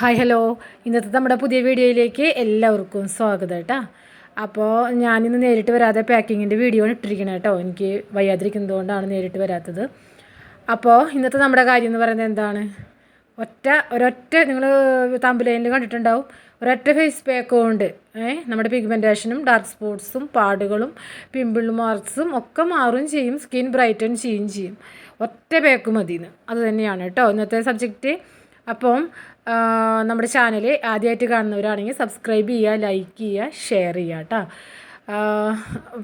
Hi hello, ഇന്നത്തെ നമ്മുടെ പുതിയ വീഡിയോയിലേക്ക് എല്ലാവർക്കും സ്വാഗതം കേട്ടോ. അപ്പോൾ ഞാനിന്ന് നേരിട്ട് വരാതെ പാക്കിങ്ങിൻ്റെ വീഡിയോ ആണ് ഇട്ടിരിക്കുന്നത് കേട്ടോ. എനിക്ക് വയ്യാതിരിക്കുന്നതുകൊണ്ടാണ് നേരിട്ട് വരാത്തത്. അപ്പോൾ ഇന്നത്തെ നമ്മുടെ കാര്യം എന്ന് പറയുന്നത് എന്താണ്, ഒരൊറ്റ നിങ്ങൾ തമ്പലൈനിൽ കണ്ടിട്ടുണ്ടാവും, ഒരൊറ്റ ഫേസ് പാക്ക് കൊണ്ട് നമ്മുടെ പിഗ്മെൻറ്റേഷനും ഡാർക്ക് സ്പോട്ട്സും പാടുകളും പിമ്പിൾ മാർക്സും ഒക്കെ മാറുകയും ചെയ്യും, സ്കിൻ ബ്രൈറ്റൻ ചെയ്യുകയും ചെയ്യും. ഒറ്റ പാക്ക് മതിയെന്ന്, അത് തന്നെയാണ് കേട്ടോ ഇന്നത്തെ സബ്ജക്റ്റ്. അപ്പം നമ്മുടെ ചാനൽ ആദ്യമായിട്ട് കാണുന്നവരാണെങ്കിൽ സബ്സ്ക്രൈബ് ചെയ്യുക, ലൈക്ക് ചെയ്യുക, ഷെയർ ചെയ്യുക കേട്ടോ.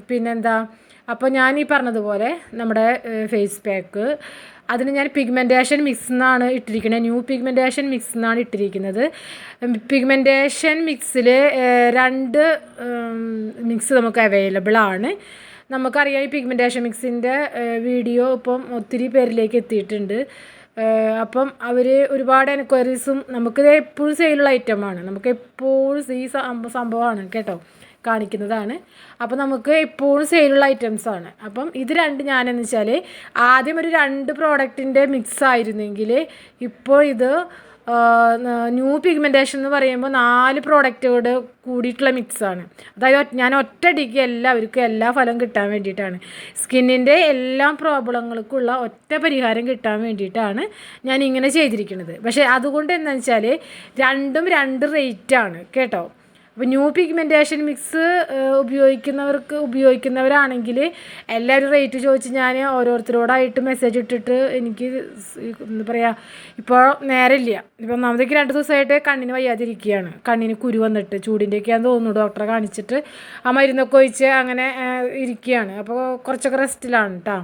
പിന്നെന്താ, അപ്പോൾ ഞാൻ ഈ പറഞ്ഞതുപോലെ നമ്മുടെ ഫേസ് പാക്ക്, അതിന് ഞാൻ പിഗ്മെൻറ്റേഷൻ മിക്സ് എന്നാണ് ഇട്ടിരിക്കുന്നത്, ന്യൂ പിഗ്മെൻറ്റേഷൻ മിക്സ് എന്നാണ് ഇട്ടിരിക്കുന്നത്. പിഗ്മെൻറ്റേഷൻ മിക്സിൽ 2 മിക്സ് നമുക്ക് അവൈലബിൾ ആണ്. നമുക്കറിയാം ഈ പിഗ്മെൻറ്റേഷൻ മിക്സിൻ്റെ വീഡിയോ ഇപ്പം ഒത്തിരി പേരിലേക്ക് എത്തിയിട്ടുണ്ട്. അപ്പം അവർ ഒരുപാട് എൻക്വയറീസും, നമുക്കിത് എപ്പോഴും സെയിലുള്ള ഐറ്റമാണ്, നമുക്ക് എപ്പോഴും ഈ സംഭവമാണ് കേട്ടോ കാണിക്കുന്നതാണ്. അപ്പം നമുക്ക് എപ്പോഴും സെയിലുള്ള ഐറ്റംസാണ്. അപ്പം ഇത് 2 ഞാനെന്ന് വെച്ചാൽ ആദ്യം ഒരു 2 പ്രോഡക്റ്റിൻ്റെ മിക്സ് ആയിരുന്നെങ്കിൽ ഇപ്പോൾ ഇത് ന്യൂ പിഗ്മെൻറ്റേഷൻ എന്ന് പറയുമ്പോൾ 4 പ്രോഡക്റ്റോട് കൂടിയിട്ടുള്ള മിക്സാണ്. അതായത് ഞാൻ ഒറ്റയടിക്ക് എല്ലാവർക്കും എല്ലാ ഫലം കിട്ടാൻ വേണ്ടിയിട്ടാണ്, സ്കിന്നിൻ്റെ എല്ലാ പ്രോബ്ലങ്ങൾക്കുള്ള ഒറ്റ പരിഹാരം കിട്ടാൻ വേണ്ടിയിട്ടാണ് ഞാൻ ഇങ്ങനെ ചെയ്തിരിക്കുന്നത്. പക്ഷേ അതുകൊണ്ട് എന്താണെന്ന് വെച്ചാൽ രണ്ടും 2 റേറ്റാണ് കേട്ടോ. അപ്പോൾ ന്യൂ പിഗ്മെൻറ്റേഷൻ മിക്സ് ഉപയോഗിക്കുന്നവരാണെങ്കിൽ എല്ലാവരും റേറ്റ് ചോദിച്ച് ഞാൻ ഓരോരുത്തരോടായിട്ട് മെസ്സേജ് ഇട്ടിട്ട് എനിക്ക് എന്താ പറയുക, ഇപ്പോൾ നേരമില്ല. ഇപ്പോൾ ഒന്നാമതേക്ക് 2 ദിവസമായിട്ട് കണ്ണിന് വയ്യാതിരിക്കുകയാണ്, കണ്ണിന് കുരു വന്നിട്ട് ചൂടിൻ്റെയൊക്കെയാണെന്ന് തോന്നുന്നു. ഡോക്ടറെ കാണിച്ചിട്ട് ആ മരുന്നൊക്കെ ഒഴിച്ച് അങ്ങനെ ഇരിക്കുകയാണ്. അപ്പോൾ കുറച്ചൊക്കെ റെസ്റ്റിലാണ് കേട്ടോ,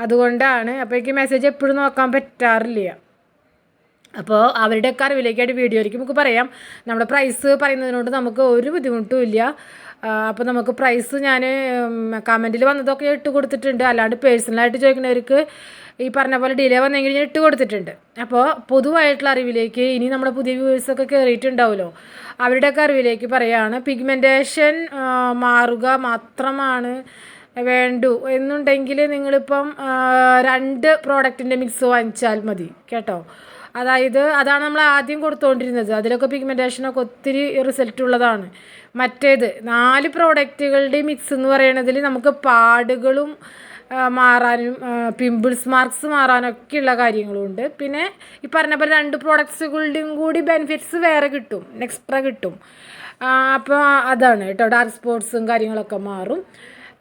അതുകൊണ്ടാണ്. അപ്പോൾ എനിക്ക് മെസ്സേജ് എപ്പോഴും നോക്കാൻ പറ്റാറില്ല. അപ്പോൾ അവരുടെയൊക്കെ അറിവിലേക്കായിട്ട് വീഡിയോയിലേക്ക് നമുക്ക് പറയാം. നമ്മുടെ പ്രൈസ് പറയുന്നതിനോട് നമുക്ക് ഒരു ബുദ്ധിമുട്ടും ഇല്ല. അപ്പോൾ നമുക്ക് പ്രൈസ് ഞാൻ കമൻറ്റിൽ വന്നതൊക്കെ ഇട്ട് കൊടുത്തിട്ടുണ്ട്. അല്ലാണ്ട് പേഴ്സണലായിട്ട് ചോദിക്കുന്നവർക്ക് ഈ പറഞ്ഞ പോലെ ഡിലേ വന്നെങ്കിൽ ഞാൻ ഇട്ട് കൊടുത്തിട്ടുണ്ട്. അപ്പോൾ പൊതുവായിട്ടുള്ള അറിവിലേക്ക് ഇനി നമ്മുടെ പുതിയ വ്യൂവേഴ്സൊക്കെ കയറിയിട്ടുണ്ടാവുമല്ലോ, അവരുടെയൊക്കെ അറിവിലേക്ക് പറയുകയാണ്. പിഗ്മെൻറ്റേഷൻ മാറുക മാത്രമാണ് വേണ്ടു എന്നുണ്ടെങ്കിൽ നിങ്ങളിപ്പം 2 പ്രോഡക്റ്റിൻ്റെ മിക്സ് വാങ്ങിച്ചാൽ മതി കേട്ടോ. അതായത് അതാണ് നമ്മൾ ആദ്യം കൊടുത്തുകൊണ്ടിരുന്നത്, അതിലൊക്കെ പിഗ്മെൻറ്റേഷനൊക്കെ ഒത്തിരി റിസൾട്ട് ഉള്ളതാണ്. മറ്റേത് 4 പ്രോഡക്റ്റുകളുടെ മിക്സ് എന്ന് പറയുന്നതിൽ നമുക്ക് പാടുകളും മാറാനും പിമ്പിൾസ് മാർക്സ് മാറാനൊക്കെയുള്ള കാര്യങ്ങളുണ്ട്. പിന്നെ ഈ പറഞ്ഞ പോലെ 2 പ്രോഡക്ട്സുകളുടെയും കൂടി ബെനിഫിറ്റ്സ് വേറെ കിട്ടും, എക്സ്ട്രാ കിട്ടും. അപ്പോൾ അതാണ് കേട്ടോ, ഡാർക്ക് സ്പോട്ട്സും കാര്യങ്ങളൊക്കെ മാറും.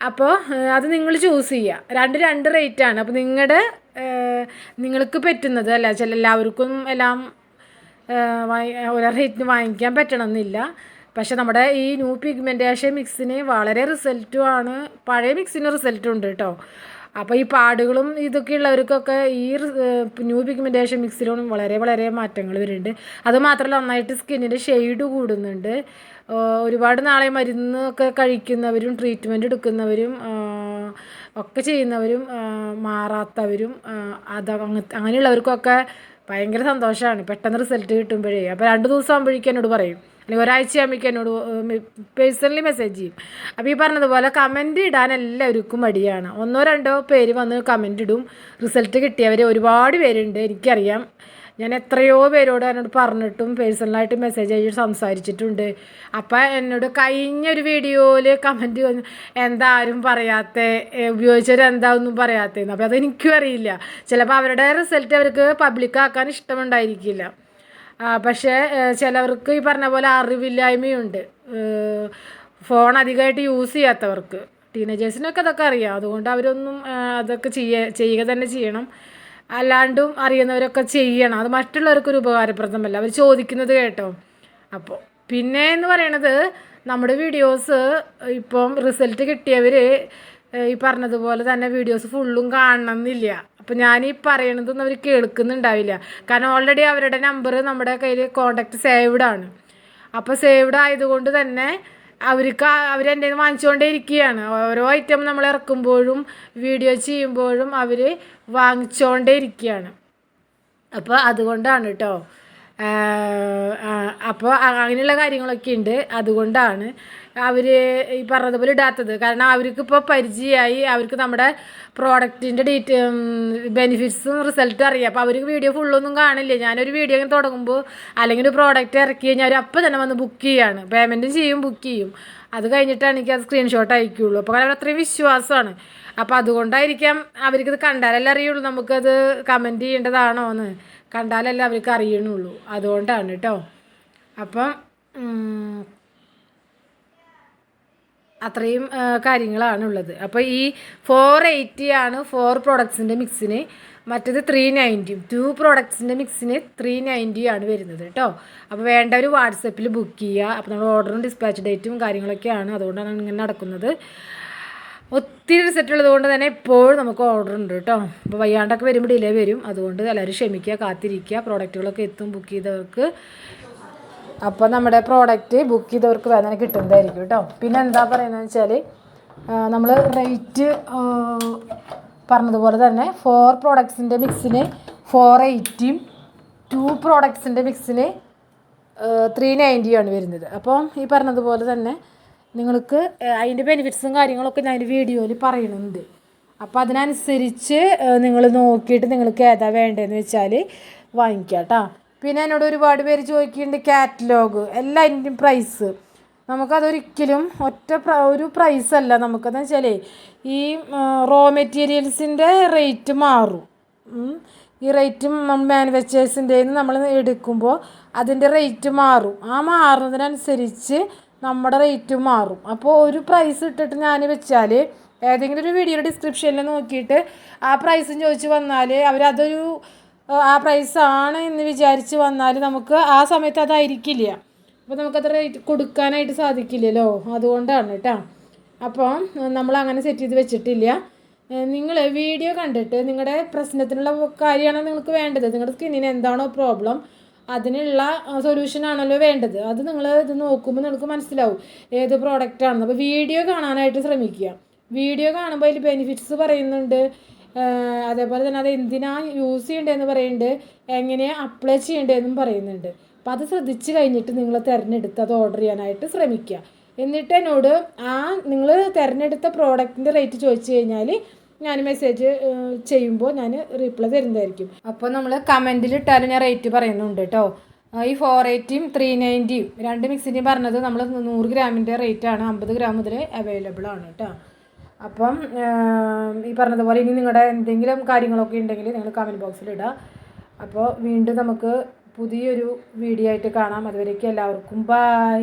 അപ്പോൾ അത് നിങ്ങൾ ചൂസ് ചെയ്യുക. 2 റേറ്റാണ്. അപ്പോൾ നിങ്ങൾക്ക് പറ്റുന്നത് അല്ല, എല്ലാവർക്കും എല്ലാം ഒരേ റേറ്റിന് വാങ്ങിക്കാൻ പറ്റണമെന്നില്ല. പക്ഷെ നമ്മുടെ ഈ ന്യൂ പിഗ്മെൻറ്റേഷൻ മിക്സിന് വളരെ റിസൾട്ടുമാണ്, പഴയ മിക്സിന് റിസൾട്ടും ഉണ്ട് കേട്ടോ. അപ്പോൾ ഈ പാടുകളും ഇതൊക്കെ ഉള്ളവർക്കൊക്കെ ഈ ന്യൂ പിഗ്മെൻറ്റേഷൻ മിക്സിലും വളരെ വളരെ മാറ്റങ്ങൾ വരുന്നുണ്ട്. അതുമാത്രമല്ല, നന്നായിട്ട് സ്കിന്നിൻ്റെ ഷെയ്ഡ് കൂടുന്നുണ്ട്. ഒരുപാട് നാളെ മരുന്നൊക്കെ കഴിക്കുന്നവരും ട്രീറ്റ്മെൻറ്റ് എടുക്കുന്നവരും ഒക്കെ ചെയ്യുന്നവരും മാറാത്തവരും അങ്ങനെയുള്ളവർക്കൊക്കെ ഭയങ്കര സന്തോഷമാണ് പെട്ടെന്ന് റിസൾട്ട് കിട്ടുമ്പോഴേ. അപ്പോൾ 2 ദിവസം ആകുമ്പോഴേക്കും എന്നോട് പറയും, അല്ലെങ്കിൽ ഒരാഴ്ച ആകുമ്പോഴേക്കും എന്നോട് പേഴ്സണലി മെസ്സേജ് ചെയ്യും. അപ്പോൾ ഈ പറഞ്ഞതുപോലെ കമൻറ്റ് ഇടാൻ എല്ലാവർക്കും മടിയാണ്. 1-2 പേര് വന്ന് കമൻറ്റ് ഇടും. റിസൾട്ട് കിട്ടിയവർ ഒരുപാട് പേരുണ്ട്, എനിക്കറിയാം. ഞാൻ എത്രയോ പേരോട് എന്നോട് പറഞ്ഞിട്ടും പേഴ്സണലായിട്ട് മെസ്സേജ് അയച്ച് സംസാരിച്ചിട്ടുണ്ട്. അപ്പം എന്നോട് കഴിഞ്ഞൊരു വീഡിയോയിൽ കമൻറ്റ് വന്നു, എന്താ ആരും പറയാത്ത, ഉപയോഗിച്ചവർ എന്താ ഒന്നും പറയാത്തതെന്ന്. അപ്പോൾ അതെനിക്കും അറിയില്ല, ചിലപ്പോൾ അവരുടെ റിസൾട്ട് അവർക്ക് പബ്ലിക്കാക്കാൻ ഇഷ്ടമുണ്ടായിരിക്കില്ല. പക്ഷേ ചിലവർക്ക് ഈ പറഞ്ഞ പോലെ അറിവില്ലായ്മയുണ്ട്, ഫോൺ അധികമായിട്ട് യൂസ് ചെയ്യാത്തവർക്ക്. ടീനേജേഴ്സിനൊക്കെ അതൊക്കെ അറിയാം, അതുകൊണ്ട് അവരൊന്നും അതൊക്കെ ചെയ്യുക തന്നെ ചെയ്യണം. അല്ലാണ്ടും അറിയുന്നവരൊക്കെ ചെയ്യണം, അത് മറ്റുള്ളവർക്കൊരു ഉപകാരപ്രദമല്ല, അവർ ചോദിക്കുന്നത് കേട്ടോ. അപ്പോൾ പിന്നെ എന്ന് പറയണത്, നമ്മുടെ വീഡിയോസ് ഇപ്പം റിസൾട്ട് കിട്ടിയവർ ഈ പറഞ്ഞതുപോലെ തന്നെ വീഡിയോസ് ഫുള്ളും കാണണമെന്നില്ല. അപ്പോൾ ഞാൻ ഈ പറയണതൊന്നും അവർ കേൾക്കുന്നുണ്ടാവില്ല, കാരണം ഓൾറെഡി അവരുടെ നമ്പർ നമ്മുടെ കയ്യിൽ കോണ്ടാക്ട് സേവ്ഡ് ആണ്. അപ്പോൾ സേവ്ഡ് ആയതുകൊണ്ട് തന്നെ അവരെൻ്റെ വാങ്ങിച്ചുകൊണ്ടേ ഇരിക്കുകയാണ്. ഓരോ ഐറ്റം നമ്മൾ ഇറക്കുമ്പോഴും വീഡിയോ ചെയ്യുമ്പോഴും അവർ വാങ്ങിച്ചുകൊണ്ടേ ഇരിക്കുകയാണ്. അപ്പോൾ അതുകൊണ്ടാണ് കേട്ടോ. അപ്പോൾ അങ്ങനെയുള്ള കാര്യങ്ങളൊക്കെ ഉണ്ട്. അതുകൊണ്ടാണ് അവർ ഈ പറഞ്ഞതുപോലെ ഇടാത്തത്. കാരണം അവർക്കിപ്പോൾ പരിചയമായി, അവർക്ക് നമ്മുടെ പ്രോഡക്റ്റിൻ്റെ ബെനിഫിറ്റ്സും റിസൾട്ടും അറിയാം. അപ്പോൾ അവർക്ക് വീഡിയോ ഫുള്ളൊന്നും കാണില്ല. ഞാനൊരു വീഡിയോ ഇങ്ങനെ തുടങ്ങുമ്പോൾ അല്ലെങ്കിൽ ഒരു പ്രോഡക്റ്റ് ഇറക്കി കഴിഞ്ഞാൽ അവർ അപ്പം തന്നെ വന്ന് ബുക്ക് ചെയ്യാണ്, പേയ്മെൻറ്റും ചെയ്യും, ബുക്ക് ചെയ്യും. അത് കഴിഞ്ഞിട്ടാണ് എനിക്കത് സ്ക്രീൻഷോട്ട് അയക്കുകയുള്ളൂ. അപ്പോൾ അവർ അത്രയും വിശ്വാസമാണ്. അപ്പോൾ അതുകൊണ്ടായിരിക്കാം അവർക്കിത് കണ്ടാലല്ലേ അറിയുള്ളൂ നമുക്കത് കമൻറ്റ് ചെയ്യേണ്ടതാണോ എന്ന്. കണ്ടാലല്ലേ അവർക്ക് അറിയണുള്ളൂ. അതുകൊണ്ടാണ് കേട്ടോ. അപ്പം അത്രയും കാര്യങ്ങളാണുള്ളത്. അപ്പോൾ ഈ 480 ആണ് 4 പ്രോഡക്ട്സിൻ്റെ മിക്സിന്. മറ്റേത് 390, 2 പ്രോഡക്ട്സിൻ്റെ മിക്സിന് 390 ആണ് വരുന്നത് കേട്ടോ. അപ്പോൾ വേണ്ടവർ വാട്സപ്പിൽ ബുക്ക് ചെയ്യുക. അപ്പോൾ നമ്മുടെ ഓർഡറും ഡിസ്പാച്ച് ഡേറ്റും കാര്യങ്ങളൊക്കെയാണ്. അതുകൊണ്ടാണ് ഇങ്ങനെ നടക്കുന്നത്. ഒത്തിരി റിസൾട്ട് ഉള്ളത് കൊണ്ട് തന്നെ ഇപ്പോഴും നമുക്ക് ഓർഡർ ഉണ്ട് കേട്ടോ. അപ്പോൾ വയ്യാണ്ടൊക്കെ വരുമ്പോൾ ഡിലേ വരും. അതുകൊണ്ട് എല്ലാവരും ക്ഷമിക്കുക, കാത്തിരിക്കുക. പ്രോഡക്റ്റുകളൊക്കെ എത്തും ബുക്ക് ചെയ്തവർക്ക്. അപ്പോൾ നമ്മുടെ പ്രോഡക്റ്റ് ബുക്ക് ചെയ്തവർക്ക് വേദന കിട്ടുന്നതായിരിക്കും കേട്ടോ. പിന്നെ എന്താ പറയുന്നത് വെച്ചാൽ നമ്മൾ റേറ്റ് പറഞ്ഞതുപോലെ തന്നെ 4 പ്രോഡക്ട്സിൻ്റെ മിക്സിന് 480, 2 പ്രോഡക്ട്സിൻ്റെ മിക്സിന് 390 ആണ് വരുന്നത്. അപ്പോൾ ഈ പറഞ്ഞതുപോലെ തന്നെ നിങ്ങൾക്ക് അതിൻ്റെ ബെനിഫിറ്റ്സും കാര്യങ്ങളൊക്കെ ഞാൻ വീഡിയോയിൽ പറയുന്നുണ്ട്. അപ്പോൾ അതിനനുസരിച്ച് നിങ്ങൾ നോക്കിയിട്ട് നിങ്ങൾക്ക് ഏതാ വേണ്ടതെന്ന് വെച്ചാൽ വാങ്ങിക്കുക കേട്ടോ. പിന്നെ എന്നോട് ഒരുപാട് പേര് ചോദിക്കുന്നുണ്ട് കാറ്റലോഗ് എല്ലാതിൻ്റെയും പ്രൈസ്. നമുക്കതൊരിക്കലും ഒരു പ്രൈസല്ല. നമുക്കെന്ന് വെച്ചാൽ ഈ റോ മെറ്റീരിയൽസിൻ്റെ റേറ്റ് മാറും. ഈ റേറ്റ് മാനുഫാക്ചേഴ്സിൻ്റെ നമ്മൾ എടുക്കുമ്പോൾ അതിൻ്റെ റേറ്റ് മാറും. ആ മാറുന്നതിനനുസരിച്ച് നമ്മുടെ റേറ്റ് മാറും. അപ്പോൾ ഒരു പ്രൈസ് ഇട്ടിട്ട് ഞാൻ വെച്ചാൽ ഏതെങ്കിലും ഒരു വീഡിയോയുടെ ഡിസ്ക്രിപ്ഷനിൽ നോക്കിയിട്ട് ആ പ്രൈസും ചോദിച്ച് വന്നാൽ അവരതൊരു ആ പ്രൈസാണ് എന്ന് വിചാരിച്ച് വന്നാൽ നമുക്ക് ആ സമയത്ത് അതായിരിക്കില്ല. അപ്പോൾ നമുക്കത് റേറ്റ് കൊടുക്കാനായിട്ട് സാധിക്കില്ലല്ലോ. അതുകൊണ്ടാണ് കേട്ടോ. അപ്പോൾ നമ്മളങ്ങനെ സെറ്റ് ചെയ്ത് വെച്ചിട്ടില്ല. നിങ്ങൾ വീഡിയോ കണ്ടിട്ട് നിങ്ങളുടെ പ്രശ്നത്തിനുള്ള കാര്യമാണ് നിങ്ങൾക്ക് വേണ്ടത്. നിങ്ങളുടെ സ്കിന്നിന് എന്താണോ പ്രോബ്ലം അതിനുള്ള സൊല്യൂഷനാണല്ലോ വേണ്ടത്. അത് നിങ്ങൾ ഇത് നോക്കുമ്പോൾ നിങ്ങൾക്ക് മനസ്സിലാവും ഏത് പ്രോഡക്റ്റാണെന്ന്. അപ്പോൾ വീഡിയോ കാണാനായിട്ട് ശ്രമിക്കുക. വീഡിയോ കാണുമ്പോൾ അതിൽ ബെനിഫിറ്റ്സ് പറയുന്നുണ്ട്. അതേപോലെ തന്നെ അത് എന്തിനാണ് യൂസ് ചെയ്യേണ്ടതെന്ന് പറയുന്നുണ്ട്, എങ്ങനെയാണ് അപ്ലൈ ചെയ്യേണ്ടതെന്നും പറയുന്നുണ്ട്. അപ്പോൾ അത് ശ്രദ്ധിച്ച് കഴിഞ്ഞിട്ട് നിങ്ങൾ തിരഞ്ഞെടുത്ത് അത് ഓർഡർ ചെയ്യാനായിട്ട് ശ്രമിക്കുക. എന്നിട്ട് എന്നോട് നിങ്ങൾ തിരഞ്ഞെടുത്ത പ്രോഡക്റ്റിൻ്റെ റേറ്റ് ചോദിച്ചു കഴിഞ്ഞാൽ ഞാൻ മെസ്സേജ് ചെയ്യുമ്പോൾ ഞാൻ റിപ്ലൈ തരുന്നതായിരിക്കും. അപ്പോൾ നമ്മൾ കമൻറ്റിൽ ഇട്ടാലും ഞാൻ റേറ്റ് പറയുന്നുണ്ട് കേട്ടോ. ഈ 480-യും 390-യും 2 മിക്സിൻ്റെയും പറഞ്ഞത് നമ്മൾ 100 ഗ്രാമിൻ്റെ റേറ്റാണ്. 50 ഗ്രാം മുതൽ അവൈലബിൾ ആണ് കേട്ടോ. അപ്പം ഈ പറഞ്ഞതുപോലെ ഇനി നിങ്ങളുടെ എന്തെങ്കിലും കാര്യങ്ങളൊക്കെ ഉണ്ടെങ്കിൽ നിങ്ങൾ കമൻറ്റ് ബോക്സിൽ ഇടുക. അപ്പോൾ വീണ്ടും നമുക്ക് പുതിയൊരു വീഡിയോ ആയിട്ട് കാണാം. അതുവരേക്കും എല്ലാവർക്കും ബൈ.